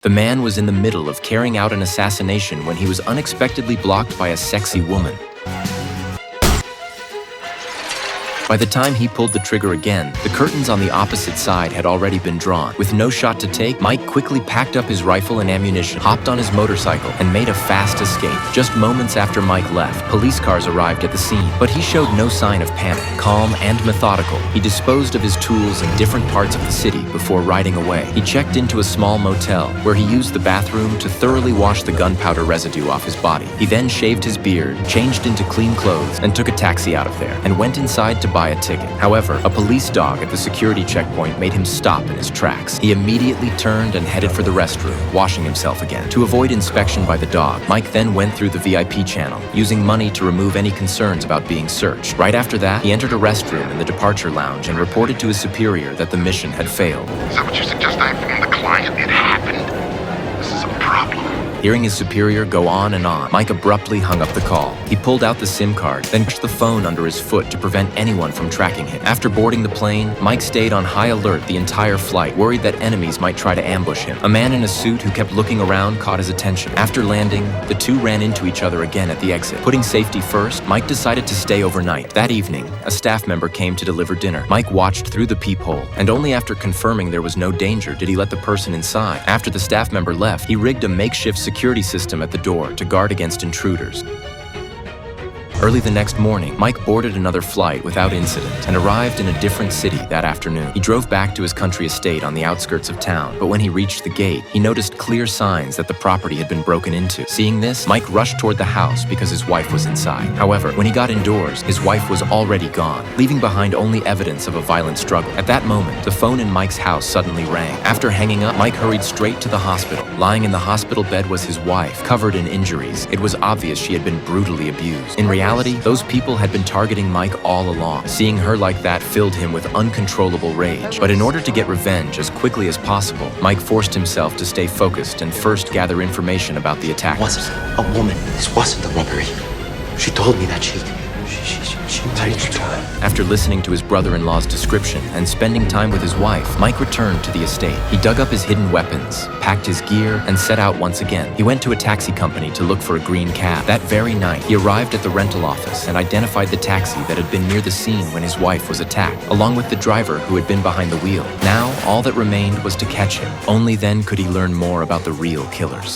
The man was in the middle of carrying out an assassination when he was unexpectedly blocked by a sexy woman. By the time he pulled the trigger again, the curtains on the opposite side had already been drawn. With no shot to take, Mike quickly packed up his rifle and ammunition, hopped on his motorcycle, and made a fast escape. Just moments after Mike left, police cars arrived at the scene, but he showed no sign of panic. Calm and methodical, he disposed of his tools in different parts of the city before riding away. He checked into a small motel, where he used the bathroom to thoroughly wash the gunpowder residue off his body. He then shaved his beard, changed into clean clothes, and took a taxi out of there, and went inside to buy a ticket. However, a police dog at the security checkpoint made him stop in his tracks. He immediately turned and headed for the restroom, washing himself again. To avoid inspection by the dog, Mike then went through the VIP channel, using money to remove any concerns about being searched. Right after that, he entered a restroom in the departure lounge and reported to his superior that the mission had failed. Is that what you suggest I inform the client? It happened. This is a problem. Hearing his superior go on and on, Mike abruptly hung up the call. He pulled out the SIM card, then pushed the phone under his foot to prevent anyone from tracking him. After boarding the plane, Mike stayed on high alert the entire flight, worried that enemies might try to ambush him. A man in a suit who kept looking around caught his attention. After landing, the two ran into each other again at the exit. Putting safety first, Mike decided to stay overnight. That evening, a staff member came to deliver dinner. Mike watched through the peephole, and only after confirming there was no danger did he let the person inside. After the staff member left, he rigged a makeshift security system at the door to guard against intruders. Early the next morning, Mike boarded another flight without incident and arrived in a different city that afternoon. He drove back to his country estate on the outskirts of town, but when he reached the gate, he noticed clear signs that the property had been broken into. Seeing this, Mike rushed toward the house because his wife was inside. However, when he got indoors, his wife was already gone, leaving behind only evidence of a violent struggle. At that moment, the phone in Mike's house suddenly rang. After hanging up, Mike hurried straight to the hospital. Lying in the hospital bed was his wife, covered in injuries. It was obvious she had been brutally abused. In reality, those people had been targeting Mike all along. Seeing her like that filled him with uncontrollable rage. But in order to get revenge as quickly as possible, Mike forced himself to stay focused and first gather information about the attackers. It wasn't a woman. This wasn't a robbery. She told me that she takes time. After listening to his brother-in-law's description and spending time with his wife, Mike returned to the estate. He dug up his hidden weapons, packed his gear, and set out once again. He went to a taxi company to look for a green cab. That very night, he arrived at the rental office and identified the taxi that had been near the scene when his wife was attacked, along with the driver who had been behind the wheel. Now, all that remained was to catch him. Only then could he learn more about the real killers.